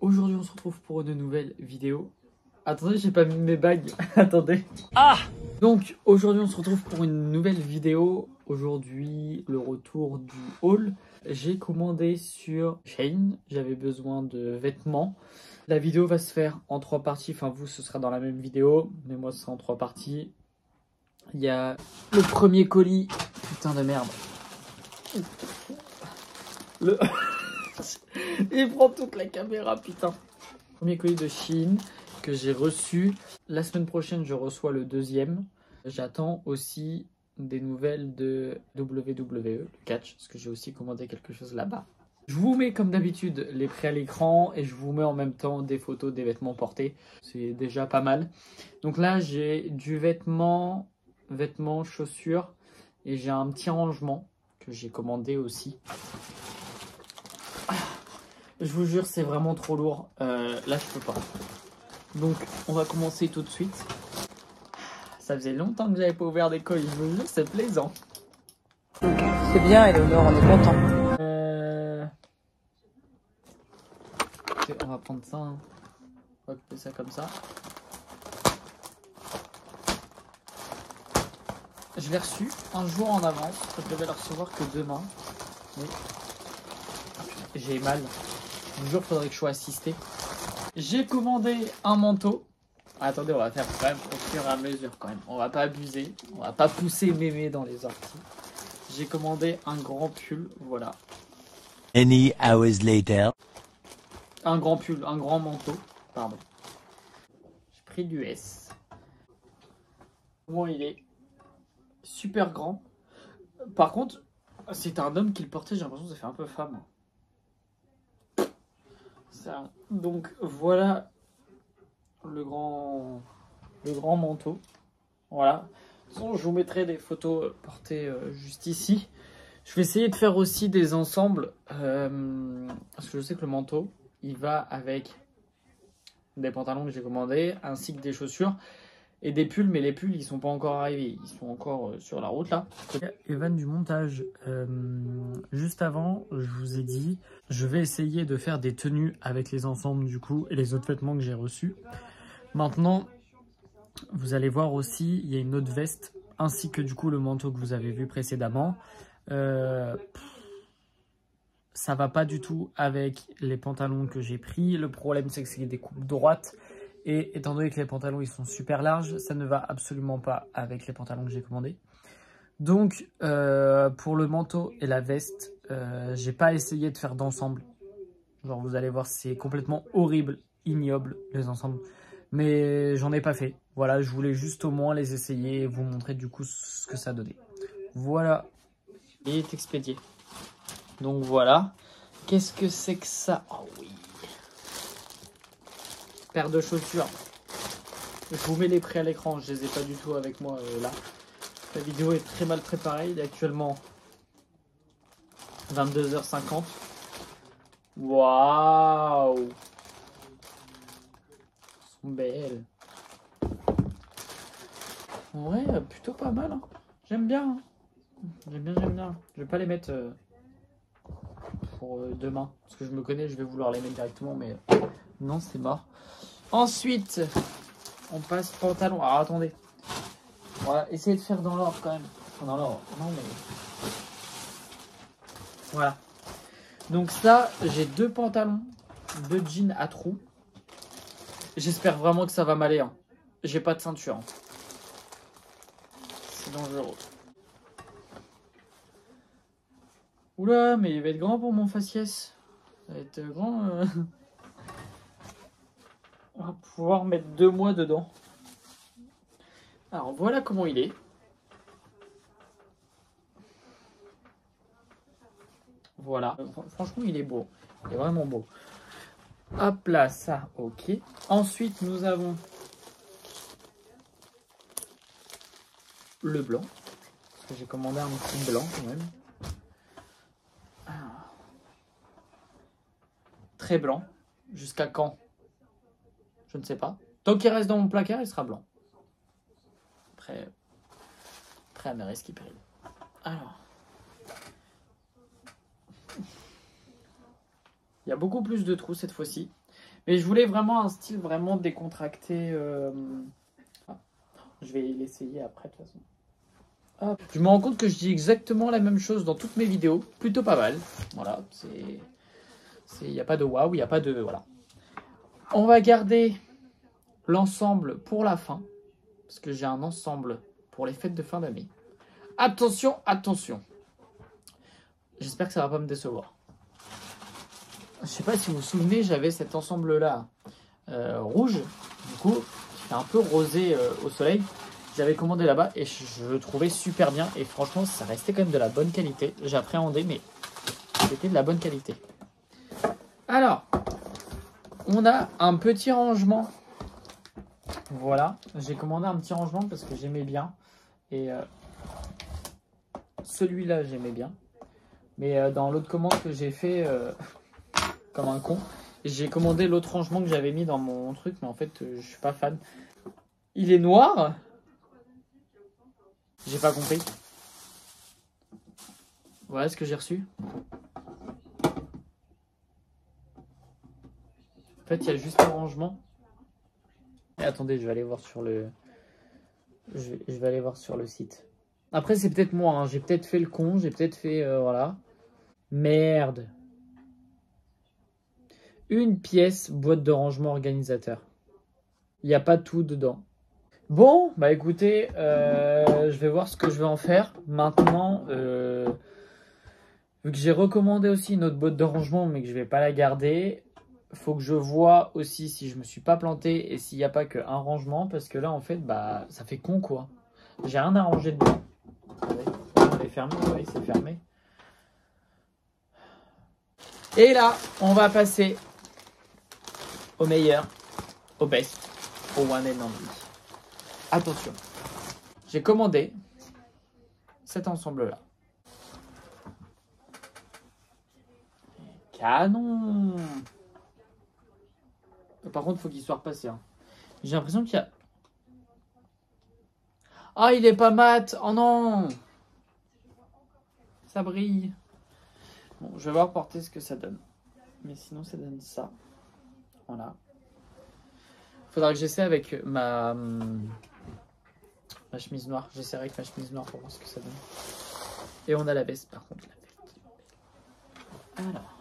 Aujourd'hui on se retrouve pour une nouvelle vidéo. Attendez, j'ai pas mis mes bagues. Attendez. Donc aujourd'hui on se retrouve pour une nouvelle vidéo. Aujourd'hui le retour du haul. J'ai commandé sur Shein. J'avais besoin de vêtements. La vidéo va se faire en 3 parties. Enfin vous ce sera dans la même vidéo. Mais moi ce sera en 3 parties. Il y a le premier colis. Putain de merde. Il prend toute la caméra, putain. Premier colis de Shein que j'ai reçu. La semaine prochaine, je reçois le deuxième. J'attends aussi des nouvelles de WWE, le catch, parce que j'ai aussi commandé quelque chose là-bas. Je vous mets comme d'habitude les prix à l'écran et je vous mets en même temps des photos des vêtements portés. C'est déjà pas mal. Donc là, j'ai du vêtement, chaussures et j'ai un petit rangement que j'ai commandé aussi. Je vous jure, c'est vraiment trop lourd. Là, je peux pas. Donc, on va commencer tout de suite. Ça faisait longtemps que j'avais pas ouvert des colis. Je vous jure, c'est plaisant. C'est bien, Eleonore, on est content. Ok, on va prendre ça. Hein. On va couper ça comme ça. Je l'ai reçu un jour en avance. Je devais le recevoir que demain. Mais j'ai mal. Je vous jure, il faudrait que je sois assisté. J'ai commandé un manteau. Attendez, on va faire quand même au fur et à mesure quand même. On va pas abuser. On va pas pousser mémé dans les orties. J'ai commandé un grand pull, voilà. Many hours later. Un grand pull, un grand manteau, pardon. J'ai pris du S. Bon, il est super grand. Par contre, c'est un homme qui le portait, j'ai l'impression que ça fait un peu femme. Ça. Donc voilà le grand manteau. Voilà. De toute façon, je vous mettrai des photos portées juste ici. Je vais essayer de faire aussi des ensembles. Parce que je sais que le manteau, il va avec des pantalons que j'ai commandés, ainsi que des chaussures et des pulls. Mais les pulls, ils sont pas encore arrivés. Ils sont encore sur la route là. Evan du montage. Juste avant, je vous ai dit, je vais essayer de faire des tenues avec les ensembles du coup et les autres vêtements que j'ai reçus. Maintenant, vous allez voir aussi, il y a une autre veste ainsi que du coup le manteau que vous avez vu précédemment. Ça va pas du tout avec les pantalons que j'ai pris. Le problème c'est que c'est des coupes droites. Et étant donné que les pantalons ils sont super larges, ça ne va absolument pas avec les pantalons que j'ai commandés. Donc pour le manteau et la veste, j'ai pas essayé de faire d'ensemble. Genre vous allez voir, c'est complètement horrible, ignoble les ensembles. Mais j'en ai pas fait. Voilà, je voulais juste au moins les essayer et vous montrer du coup ce que ça donnait. Voilà. Il est expédié. Donc voilà. Qu'est-ce que c'est que ça? Oh oui. Paire de chaussures. Je vous mets les prix à l'écran. Je les ai pas du tout avec moi là. La vidéo est très mal préparée. Il est actuellement 22h50. Waouh. Elles sont belles. Ouais, plutôt pas mal. Hein. J'aime bien. Hein. J'aime bien. Je vais pas les mettre pour demain. Parce que je me connais, je vais vouloir les mettre directement. Mais non, c'est mort. Ensuite, on passe pantalon. Alors attendez. On va essayer de faire dans l'ordre quand même. Enfin, dans l'ordre. Non, mais. Voilà. Donc ça, j'ai 2 pantalons, 2 jeans à trous. J'espère vraiment que ça va m'aller. Hein. J'ai pas de ceinture. Hein. C'est dangereux. Oula, mais il va être grand pour mon faciès. Ça va être grand. On va pouvoir mettre 2 mois dedans. Alors voilà comment il est. Voilà. Franchement, il est beau. Il est vraiment beau. Hop là, ça, ok. Ensuite, nous avons le blanc. Parce que j'ai commandé un petit blanc quand même. Alors. Très blanc. Jusqu'à quand? Je ne sais pas. Tant qu'il reste dans mon placard, il sera blanc. Après à mes risques et périls. Alors. Il y a beaucoup plus de trous cette fois-ci. Mais je voulais vraiment un style vraiment décontracté. Je vais l'essayer après de toute façon. Hop. Je me rends compte que je dis exactement la même chose dans toutes mes vidéos. Plutôt pas mal. Voilà, il n'y a pas de waouh, il n'y a pas de... Voilà. On va garder l'ensemble pour la fin. Parce que j'ai un ensemble pour les fêtes de fin d'année. Attention, attention. J'espère que ça va pas me décevoir. Je sais pas si vous vous souvenez, j'avais cet ensemble-là rouge. Du coup, qui fait un peu rosé au soleil. J'avais commandé là-bas et je le trouvais super bien. Et franchement, ça restait quand même de la bonne qualité. J'appréhendais, mais c'était de la bonne qualité. Alors, on a un petit rangement. Voilà, j'ai commandé un petit rangement parce que j'aimais bien. Et celui-là, j'aimais bien. Mais dans l'autre commande que j'ai fait, comme un con, j'ai commandé l'autre rangement que j'avais mis dans mon truc. Mais en fait, je suis pas fan. Il est noir. J'ai pas compris. Voilà ce que j'ai reçu. En fait, il y a juste un rangement. Et attendez, je vais aller voir sur le... Je vais aller voir sur le site. Après, c'est peut-être moi. Hein. J'ai peut-être fait le con. J'ai peut-être fait... voilà. Merde. Une pièce, boîte de rangement organisateur. Il n'y a pas tout dedans. Bon, bah écoutez, je vais voir ce que je vais en faire. Maintenant, vu que j'ai recommandé aussi une autre boîte de rangement, mais que je vais pas la garder... Faut que je vois aussi si je me suis pas planté et s'il n'y a pas qu'un rangement, parce que là en fait bah ça fait con quoi. J'ai rien à ranger dedans. On est fermé, oui c'est fermé. Et là on va passer au meilleur, au best, au one and only. Attention, j'ai commandé cet ensemble là. Canon. Par contre, il faut qu'il soit repassé. Hein. J'ai l'impression qu'il y a... Ah, il est pas mat. Oh non. Ça brille. Bon, je vais voir porter ce que ça donne. Mais sinon, ça donne ça. Voilà. Faudra que j'essaie avec ma chemise noire. J'essaierai avec ma chemise noire pour voir ce que ça donne. Et on a la veste, par contre. La veste. Alors.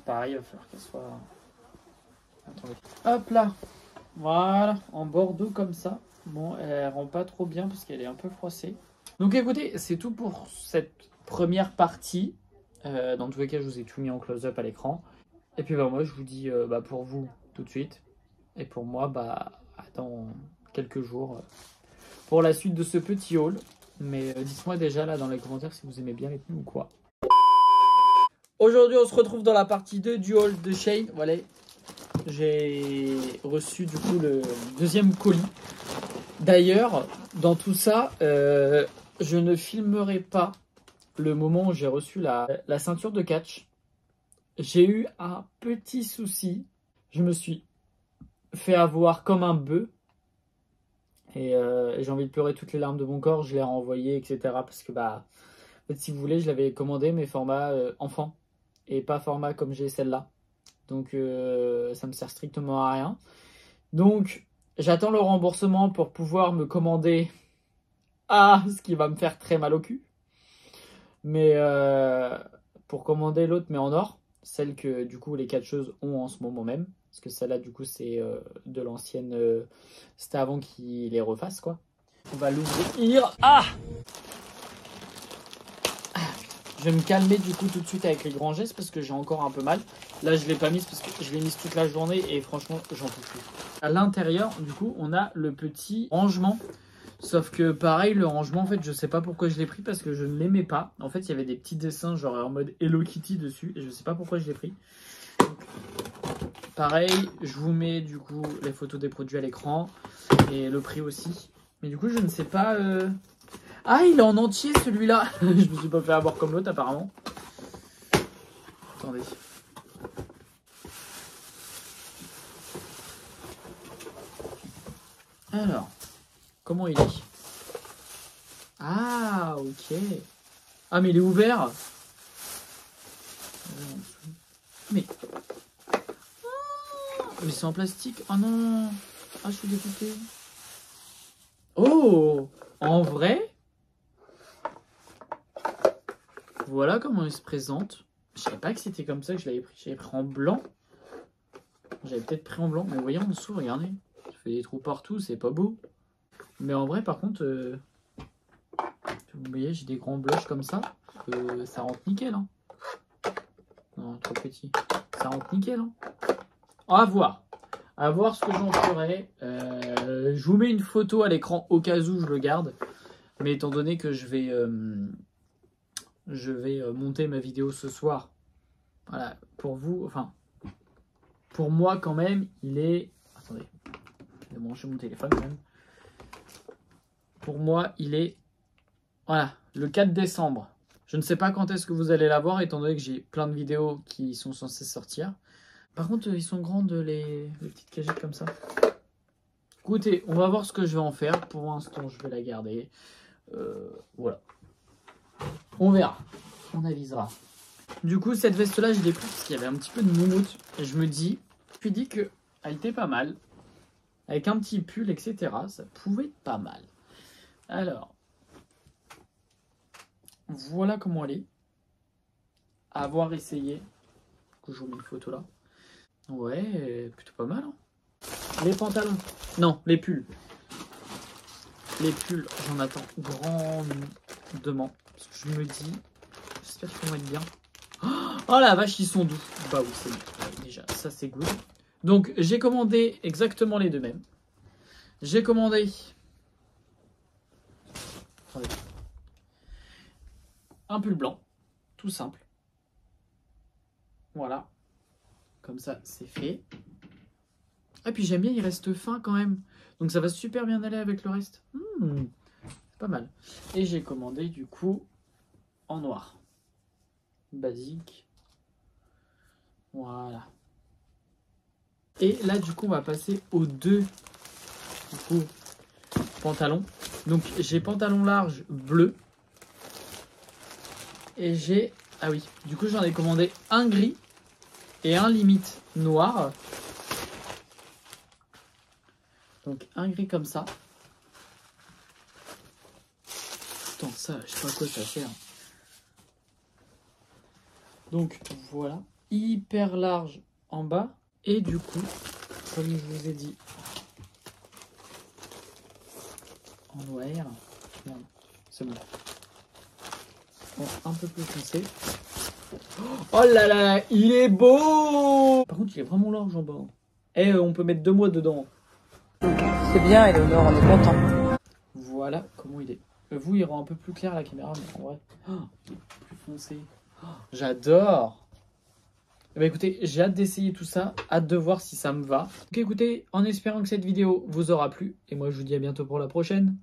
Pareil, il va falloir qu'elle soit... Attendez. Hop là. Voilà, en bordeaux comme ça. Bon, elle rend pas trop bien parce qu'elle est un peu froissée. Donc écoutez, c'est tout pour cette première partie. Dans tous les cas, je vous ai tout mis en close-up à l'écran. Et puis bah, moi, je vous dis pour vous tout de suite. Et pour moi, dans quelques jours pour la suite de ce petit haul. Mais dites-moi déjà là dans les commentaires si vous aimez bien les tenues ou quoi. Aujourd'hui, on se retrouve dans la partie 2 du haul de Shein. Voilà. J'ai reçu du coup le deuxième colis. D'ailleurs, dans tout ça, je ne filmerai pas le moment où j'ai reçu la ceinture de catch. J'ai eu un petit souci. Je me suis fait avoir comme un bœuf. Et j'ai envie de pleurer toutes les larmes de mon corps. Je l'ai renvoyé, etc. Parce que, en fait, si vous voulez, je l'avais commandé, mais format enfant. Et pas format comme j'ai celle-là. Donc ça me sert strictement à rien. Donc j'attends le remboursement pour pouvoir me commander ce qui va me faire très mal au cul. Mais pour commander l'autre mais en or, celle que du coup les catcheuses ont en ce moment même. Parce que celle-là du coup c'est de l'ancienne... C'était avant qu'ils les refassent quoi. On va l'ouvrir. Je vais me calmer du coup tout de suite avec les grands gestes parce que j'ai encore un peu mal. Là je ne l'ai pas mise parce que je l'ai mise toute la journée et franchement j'en peux plus. À l'intérieur du coup on a le petit rangement. Sauf que pareil le rangement en fait je sais pas pourquoi je l'ai pris parce que je ne l'aimais pas. En fait il y avait des petits dessins genre en mode Hello Kitty dessus et je sais pas pourquoi je l'ai pris. Donc, pareil je vous mets du coup les photos des produits à l'écran et le prix aussi. Mais du coup je ne sais pas... Ah, il est en entier celui-là. Je me suis pas fait avoir comme l'autre apparemment. Attendez. Alors, comment il est? Ah, ok. Ah, mais il est ouvert. Mais Mais c'est en plastique. Oh non. Ah, je suis dégoûté. Oh, en vrai, voilà comment il se présente. Je savais pas que c'était comme ça que je l'avais pris. J'avais pris en blanc. J'avais peut-être pris en blanc. Mais voyez en dessous, regardez. Ça fait des trous partout, c'est pas beau. Mais en vrai, par contre, vous voyez, j'ai des grands blushs comme ça. Ça rentre nickel. Hein. Non, trop petit. Ça rentre nickel. Hein. À voir. À voir ce que j'en ferai. Je vous mets une photo à l'écran au cas où je le garde. Mais étant donné que je vais monter ma vidéo ce soir. Voilà, pour vous, enfin, pour moi quand même, il est... Attendez, je vais brancher mon téléphone quand même. Pour moi, il est... Voilà, le 4 décembre. Je ne sais pas quand est-ce que vous allez la voir, étant donné que j'ai plein de vidéos qui sont censées sortir. Par contre, ils sont grandes, les petites cagettes comme ça. Écoutez, on va voir ce que je vais en faire. Pour l'instant, je vais la garder. Voilà. On verra. On avisera. Du coup, cette veste-là, je l'ai prise parce qu'il y avait un petit peu de moumoute. Et je me dis qu'elle était pas mal. Avec un petit pull, etc. Ça pouvait être pas mal. Alors, voilà comment elle est. À avoir essayé. Je vous mets une photo là. Ouais, plutôt pas mal. Hein. Les pantalons. Non, les pulls. Les pulls, j'en attends grandement. Parce que je me dis, j'espère qu'ils vont être bien. Oh la vache, ils sont doux. Bah oui, c'est bon. Déjà, ça c'est good. Donc, j'ai commandé exactement les deux mêmes. J'ai commandé... Attendez. Un pull blanc. Tout simple. Voilà. Comme ça, c'est fait. Et puis j'aime bien, il reste fin quand même. Donc ça va super bien aller avec le reste. C'est pas mal. Et j'ai commandé du coup en noir. Basique. Voilà. Et là du coup on va passer aux deux pantalons. Donc j'ai pantalon large bleu. Et j'ai... Ah oui, du coup j'en ai commandé un gris et un limite noir. Donc un gris comme ça. Putain, ça, je sais pas à quoi ça sert. Donc voilà, hyper large en bas. Et du coup, comme je vous ai dit, en noir. Merde, c'est bon. Bon, un peu plus foncé. Oh là là, il est beau! Par contre, il est vraiment large en bas. Et on peut mettre 2 mois dedans. C'est bien, Eleonore, on est content. Voilà comment il est. Vous, il rend un peu plus clair la caméra, mais en vrai, il est plus foncé. J'adore! Eh bien, écoutez, j'ai hâte d'essayer tout ça, hâte de voir si ça me va. Donc écoutez, en espérant que cette vidéo vous aura plu, et moi je vous dis à bientôt pour la prochaine.